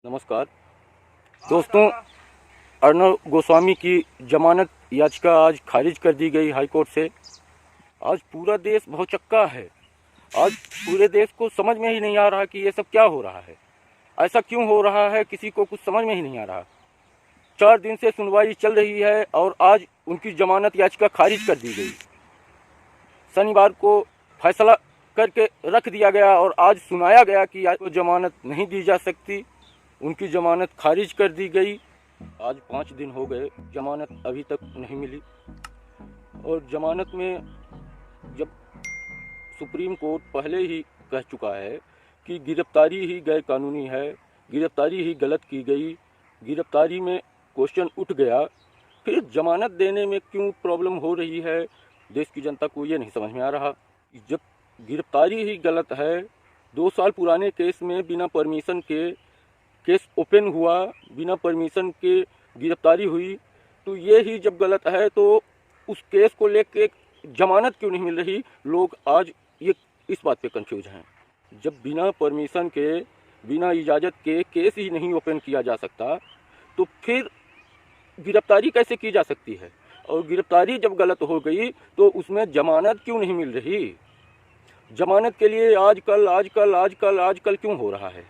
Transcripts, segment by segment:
नमस्कार दोस्तों, अर्नब गोस्वामी की जमानत याचिका आज खारिज कर दी गई हाई कोर्ट से। आज पूरा देश भौचक्का है। आज पूरे देश को समझ में ही नहीं आ रहा कि ये सब क्या हो रहा है, ऐसा क्यों हो रहा है, किसी को कुछ समझ में ही नहीं आ रहा। 4 दिन से सुनवाई चल रही है और आज उनकी जमानत याचिका खारिज कर दी गई। शनिवार को फैसला करके रख दिया गया और आज सुनाया गया कि आज जमानत नहीं दी जा सकती, उनकी जमानत खारिज कर दी गई। आज 5 दिन हो गए, जमानत अभी तक नहीं मिली। और जमानत में जब सुप्रीम कोर्ट पहले ही कह चुका है कि गिरफ्तारी ही गैर कानूनी है, गिरफ्तारी ही गलत की गई, गिरफ्तारी में क्वेश्चन उठ गया, फिर जमानत देने में क्यों प्रॉब्लम हो रही है, देश की जनता को ये नहीं समझ में आ रहा। जब गिरफ्तारी ही गलत है, 2 साल पुराने केस में बिना परमिशन के केस ओपन हुआ, बिना परमिशन के गिरफ्तारी हुई, तो ये ही जब गलत है तो उस केस को लेके जमानत क्यों नहीं मिल रही। लोग आज ये इस बात पे कंफ्यूज हैं। जब बिना परमिशन के, बिना इजाज़त के केस ही नहीं ओपन किया जा सकता, तो फिर गिरफ्तारी कैसे की जा सकती है। और गिरफ्तारी जब गलत हो गई तो उसमें जमानत क्यों नहीं मिल रही। जमानत के लिए आजकल क्यों हो रहा है।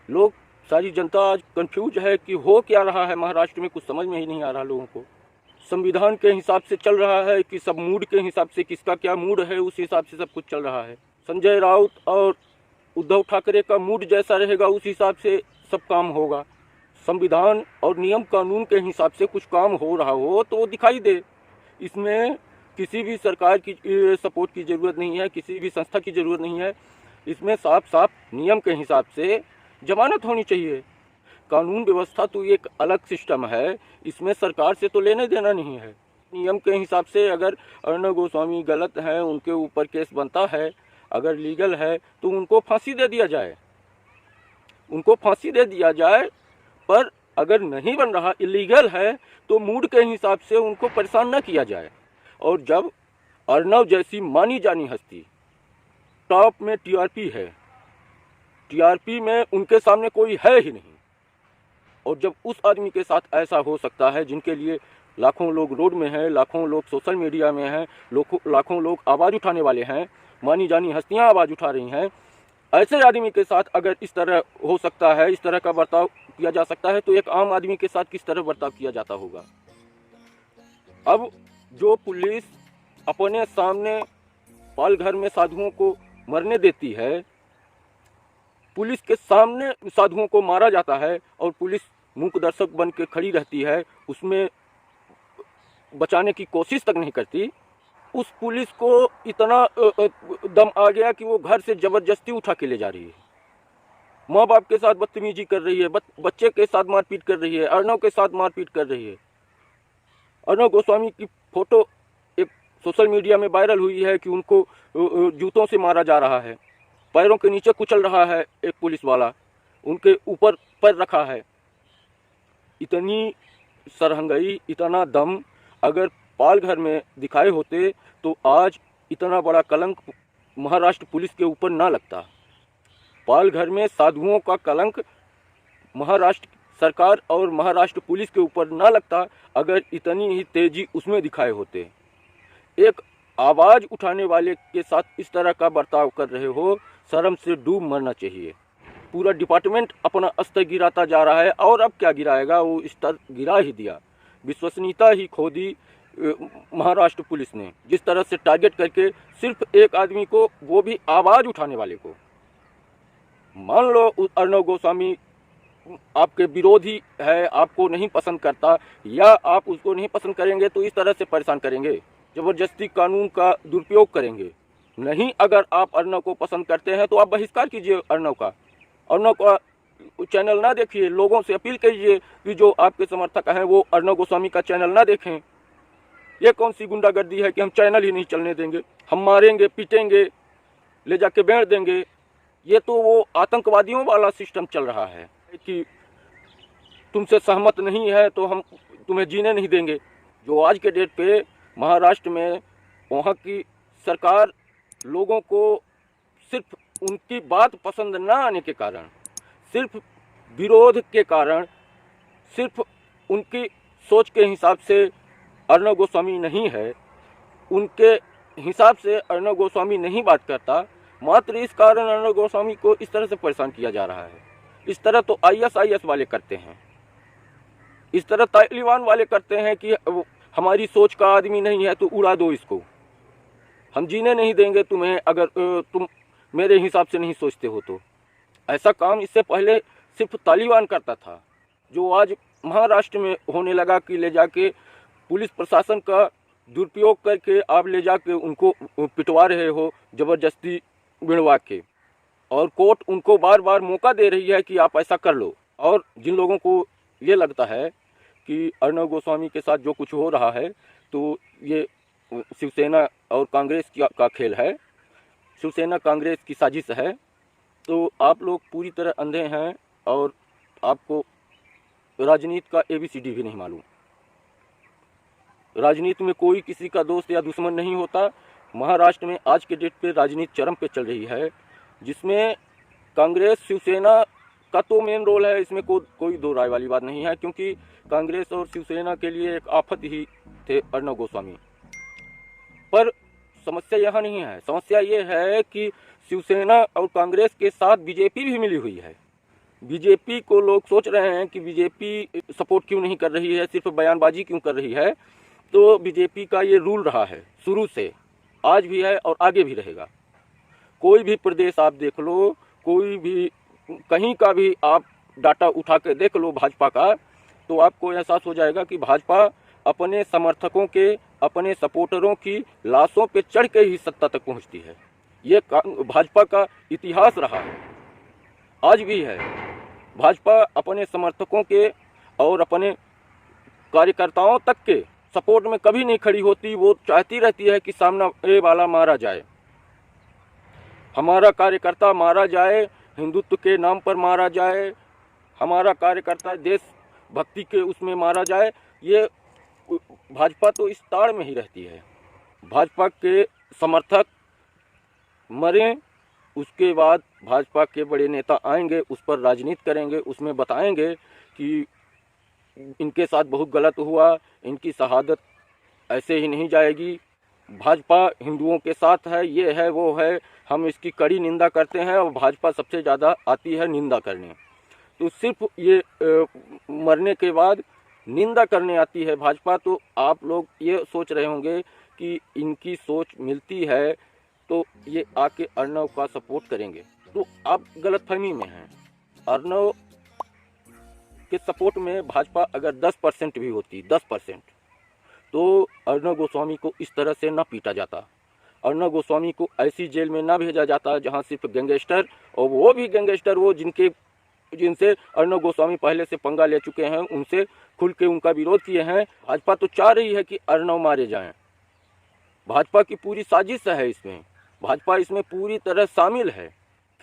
लोग, सारी जनता आज कंफ्यूज है कि हो क्या रहा है महाराष्ट्र में, कुछ समझ में ही नहीं आ रहा लोगों को। संविधान के हिसाब से चल रहा है कि सब मूड के हिसाब से, किसका क्या मूड है उस हिसाब से सब कुछ चल रहा है। संजय राउत और उद्धव ठाकरे का मूड जैसा रहेगा उस हिसाब से सब काम होगा। संविधान और नियम कानून के हिसाब से कुछ काम हो रहा हो तो वो दिखाई दे। इसमें किसी भी सरकार की सपोर्ट की ज़रूरत नहीं है, किसी भी संस्था की ज़रूरत नहीं है। इसमें साफ साफ नियम के हिसाब से जमानत होनी चाहिए। कानून व्यवस्था तो एक अलग सिस्टम है, इसमें सरकार से तो लेने देना नहीं है। नियम के हिसाब से अगर अर्नब गोस्वामी गलत हैं, उनके ऊपर केस बनता है, अगर लीगल है तो उनको फांसी दे दिया जाए, उनको फांसी दे दिया जाए। पर अगर नहीं बन रहा, इलीगल है, तो मूड के हिसाब से उनको परेशान न किया जाए। और जब अर्नब जैसी मानी जानी हस्ती टॉप में टीआरपी है, टीआरपी में उनके सामने कोई है ही नहीं, और जब उस आदमी के साथ ऐसा हो सकता है जिनके लिए लाखों लोग रोड में हैं, लाखों लोग सोशल मीडिया में हैं, लाखों लोग आवाज़ उठाने वाले हैं, मानी जानी हस्तियां आवाज़ उठा रही हैं, ऐसे आदमी के साथ अगर इस तरह हो सकता है, इस तरह का बर्ताव किया जा सकता है, तो एक आम आदमी के साथ किस तरह बर्ताव किया जाता होगा। अब जो पुलिस अपने सामने पाल घर में साधुओं को मरने देती है, पुलिस के सामने साधुओं को मारा जाता है और पुलिस मूक दर्शक बन के खड़ी रहती है, उसमें बचाने की कोशिश तक नहीं करती। उस पुलिस को इतना दम आ गया कि वो घर से ज़बरदस्ती उठा के ले जा रही है, माँ बाप के साथ बदतमीजी कर रही है, बच्चे के साथ मारपीट कर रही है, अर्नब के साथ मारपीट कर रही है। अर्नब गोस्वामी की फ़ोटो एक सोशल मीडिया में वायरल हुई है कि उनको जूतों से मारा जा रहा है, पैरों के नीचे कुचल रहा है एक पुलिस वाला, उनके ऊपर पैर रखा है। इतनी सरहंगई, इतना दम अगर पाल घर में दिखाए होते तो आज इतना बड़ा कलंक महाराष्ट्र पुलिस के ऊपर ना लगता। पाल घर में साधुओं का कलंक महाराष्ट्र सरकार और महाराष्ट्र पुलिस के ऊपर ना लगता अगर इतनी ही तेजी उसमें दिखाए होते। एक आवाज़ उठाने वाले के साथ इस तरह का बर्ताव कर रहे हो, शर्म से डूब मरना चाहिए। पूरा डिपार्टमेंट अपना स्तर गिराता जा रहा है, और अब क्या गिराएगा, वो स्तर गिरा ही दिया। विश्वसनीयता ही खो दी महाराष्ट्र पुलिस ने, जिस तरह से टारगेट करके सिर्फ एक आदमी को, वो भी आवाज़ उठाने वाले को। मान लो अर्नब गोस्वामी आपके विरोधी है, आपको नहीं पसंद करता, या आप उसको नहीं पसंद करेंगे तो इस तरह से परेशान करेंगे, ज़बरदस्ती कानून का दुरुपयोग करेंगे। नहीं, अगर आप अर्नब को पसंद करते हैं तो आप बहिष्कार कीजिए अर्नब का चैनल ना देखिए। लोगों से अपील कीजिए कि जो आपके समर्थक हैं वो अर्नब गोस्वामी का चैनल ना देखें। ये कौन सी गुंडागर्दी है कि हम चैनल ही नहीं चलने देंगे, हम मारेंगे, पीटेंगे, ले जाके बेच देंगे। ये तो वो आतंकवादियों वाला सिस्टम चल रहा है कि तुमसे सहमत नहीं है तो हम तुम्हें जीने नहीं देंगे। जो आज के डेट पे महाराष्ट्र में वहाँ की सरकार लोगों को सिर्फ उनकी बात पसंद ना आने के कारण, सिर्फ विरोध के कारण सिर्फ उनकी सोच के हिसाब से अर्णव गोस्वामी नहीं है, उनके हिसाब से अर्णव गोस्वामी नहीं बात करता, मात्र इस कारण अर्णव गोस्वामी को इस तरह से परेशान किया जा रहा है। इस तरह तो ISIS वाले करते हैं, इस तरह तालिबान वाले करते हैं कि हमारी सोच का आदमी नहीं है तो उड़ा दो इसको, हम जीने नहीं देंगे तुम्हें अगर तुम मेरे हिसाब से नहीं सोचते हो तो। ऐसा काम इससे पहले सिर्फ तालिबान करता था, जो आज महाराष्ट्र में होने लगा कि ले जाके पुलिस प्रशासन का दुरुपयोग करके आप ले जाके उनको पिटवा रहे हो ज़बरदस्ती भिड़वा के, और कोर्ट उनको बार बार मौका दे रही है कि आप ऐसा कर लो। और जिन लोगों को ये लगता है कि अर्णव गोस्वामी के साथ जो कुछ हो रहा है तो ये शिवसेना और कांग्रेस का खेल है, शिवसेना कांग्रेस की साजिश है, तो आप लोग पूरी तरह अंधे हैं और आपको राजनीति का ABCD भी नहीं मालूम। राजनीति में कोई किसी का दोस्त या दुश्मन नहीं होता। महाराष्ट्र में आज के डेट पे राजनीति चरम पे चल रही है, जिसमें कांग्रेस शिवसेना का तो मेन रोल है, इसमें कोई दो राय वाली बात नहीं है, क्योंकि कांग्रेस और शिवसेना के लिए एक आफत ही थे अर्णव गोस्वामी। पर समस्या यहाँ नहीं है, समस्या ये है कि शिवसेना और कांग्रेस के साथ बीजेपी भी मिली हुई है। बीजेपी को लोग सोच रहे हैं कि बीजेपी सपोर्ट क्यों नहीं कर रही है, सिर्फ बयानबाजी क्यों कर रही है। तो बीजेपी का ये रूल रहा है शुरू से, आज भी है और आगे भी रहेगा। कोई भी प्रदेश आप देख लो, कोई भी कहीं का भी आप डाटा उठा के देख लो भाजपा का, तो आपको एहसास हो जाएगा कि भाजपा अपने समर्थकों के, अपने सपोर्टरों की लाशों पे चढ़ के ही सत्ता तक पहुंचती है। ये भाजपा का इतिहास रहा है, आज भी है। भाजपा अपने समर्थकों के और अपने कार्यकर्ताओं तक के सपोर्ट में कभी नहीं खड़ी होती, वो चाहती रहती है कि सामने वाला मारा जाए, हमारा कार्यकर्ता मारा जाए, हिंदुत्व के नाम पर मारा जाए, हमारा कार्यकर्ता देशभक्ति के उसमें मारा जाए। ये भाजपा तो इस ताड़ में ही रहती है। भाजपा के समर्थक मरें, उसके बाद भाजपा के बड़े नेता आएंगे, उस पर राजनीति करेंगे, उसमें बताएंगे कि इनके साथ बहुत गलत हुआ, इनकी शहादत ऐसे ही नहीं जाएगी, भाजपा हिंदुओं के साथ है, ये है वो है, हम इसकी कड़ी निंदा करते हैं और भाजपा सबसे ज़्यादा आती है निंदा करने। तो सिर्फ ये मरने के बाद निंदा करने आती है भाजपा। तो आप लोग ये सोच रहे होंगे कि इनकी सोच मिलती है तो ये आके अर्णव का सपोर्ट करेंगे, तो आप गलतफहमी में हैं। अर्णव के सपोर्ट में भाजपा अगर 10% भी होती, 10%, तो अर्णव गोस्वामी को इस तरह से ना पीटा जाता, अर्णव गोस्वामी को ऐसी जेल में ना भेजा जाता जहां सिर्फ गैंगस्टर, और वो भी गैंगस्टर वो जिनसे अर्णव गोस्वामी पहले से पंगा ले चुके हैं, उनसे खुल के उनका विरोध किए हैं। भाजपा तो चाह रही है कि अर्णव मारे जाएं, भाजपा की पूरी साजिश है इसमें, भाजपा इसमें पूरी तरह शामिल है।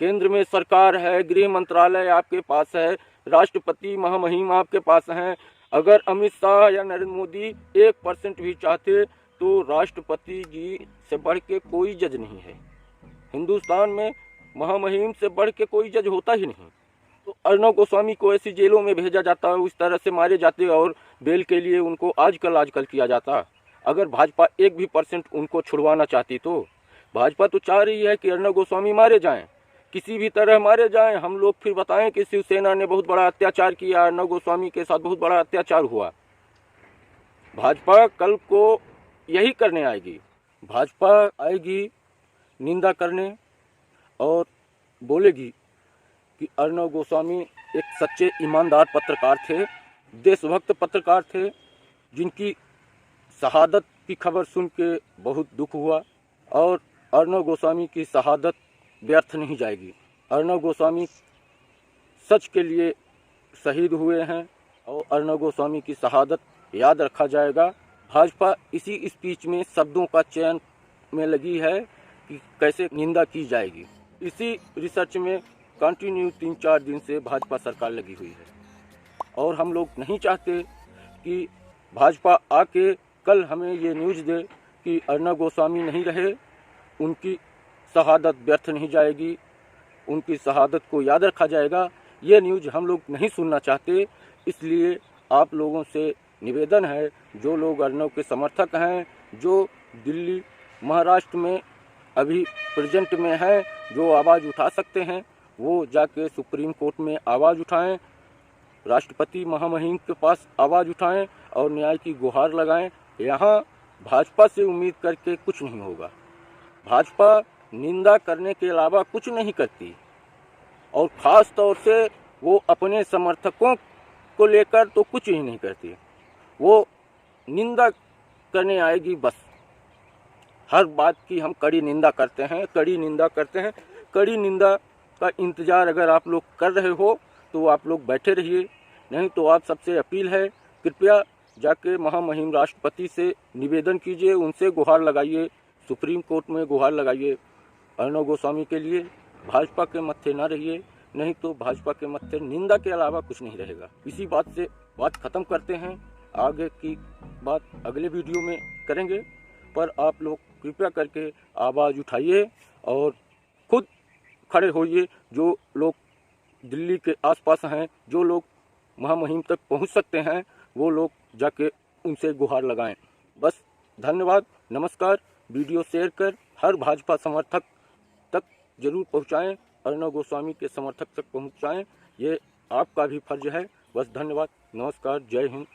केंद्र में सरकार है, गृह मंत्रालय आपके पास है, राष्ट्रपति महामहिम आपके पास हैं। अगर अमित शाह या नरेंद्र मोदी 1% भी चाहते तो राष्ट्रपति जी से बढ़ के कोई जज नहीं है। हिंदुस्तान में महामहिम से बढ़ के कोई जज होता ही नहीं। तो अर्णव गोस्वामी को ऐसी जेलों में भेजा जाता, उस तरह से मारे जाते और बेल के लिए उनको आजकल किया जाता। अगर भाजपा 1 भी % उनको छुड़वाना चाहती तो भाजपा तो चाह रही है कि अर्णव गोस्वामी मारे जाएं, किसी भी तरह मारे जाएं। हम लोग फिर बताएं कि शिवसेना ने बहुत बड़ा अत्याचार किया, अर्णव गोस्वामी के साथ बहुत बड़ा अत्याचार हुआ। भाजपा कल को यही करने आएगी, भाजपा आएगी निंदा करने और बोलेगी कि अर्णव गोस्वामी एक सच्चे ईमानदार पत्रकार थे, देशभक्त पत्रकार थे, जिनकी शहादत की खबर सुन के बहुत दुख हुआ, और अर्णव गोस्वामी की शहादत व्यर्थ नहीं जाएगी। अर्णव गोस्वामी सच के लिए शहीद हुए हैं और अर्णव गोस्वामी की शहादत याद रखा जाएगा। भाजपा इसी स्पीच में शब्दों का चयन में लगी है कि कैसे निंदा की जाएगी। इसी रिसर्च में कंटिन्यू 3-4 दिन से भाजपा सरकार लगी हुई है, और हम लोग नहीं चाहते कि भाजपा आके कल हमें ये न्यूज़ दे कि अर्णव गोस्वामी नहीं रहे, उनकी शहादत व्यर्थ नहीं जाएगी, उनकी शहादत को याद रखा जाएगा। ये न्यूज़ हम लोग नहीं सुनना चाहते। इसलिए आप लोगों से निवेदन है, जो लोग अर्नब के समर्थक हैं, जो दिल्ली महाराष्ट्र में अभी प्रेजेंट में हैं, जो आवाज़ उठा सकते हैं, वो जाके सुप्रीम कोर्ट में आवाज़ उठाएं, राष्ट्रपति महामहिम के पास आवाज़ उठाएं और न्याय की गुहार लगाएं। यहाँ भाजपा से उम्मीद करके कुछ नहीं होगा। भाजपा निंदा करने के अलावा कुछ नहीं करती, और ख़ास तौर से वो अपने समर्थकों को लेकर तो कुछ ही नहीं करती। वो निंदा करने आएगी बस। हर बात की हम कड़ी निंदा करते हैं, कड़ी निंदा करते हैं। कड़ी निंदा का इंतज़ार अगर आप लोग कर रहे हो तो आप लोग बैठे रहिए, नहीं तो आप सबसे अपील है, कृपया जाके महामहिम राष्ट्रपति से निवेदन कीजिए, उनसे गुहार लगाइए, सुप्रीम कोर्ट में गुहार लगाइए अर्नब गोस्वामी के लिए। भाजपा के मत्थे ना रहिए, नहीं तो भाजपा के मत्थे निंदा के अलावा कुछ नहीं रहेगा। इसी बात से बात ख़त्म करते हैं, आगे की बात अगले वीडियो में करेंगे। पर आप लोग कृपया करके आवाज़ उठाइए और खुद खड़े होइए। जो लोग दिल्ली के आसपास हैं, जो लोग महामहिम तक पहुंच सकते हैं, वो लोग जाके उनसे गुहार लगाएं। बस धन्यवाद, नमस्कार। वीडियो शेयर कर हर भाजपा समर्थक तक जरूर पहुंचाएं, अर्नब गोस्वामी के समर्थक तक पहुंचाएं। ये आपका भी फर्ज है। बस धन्यवाद, नमस्कार, जय हिंद।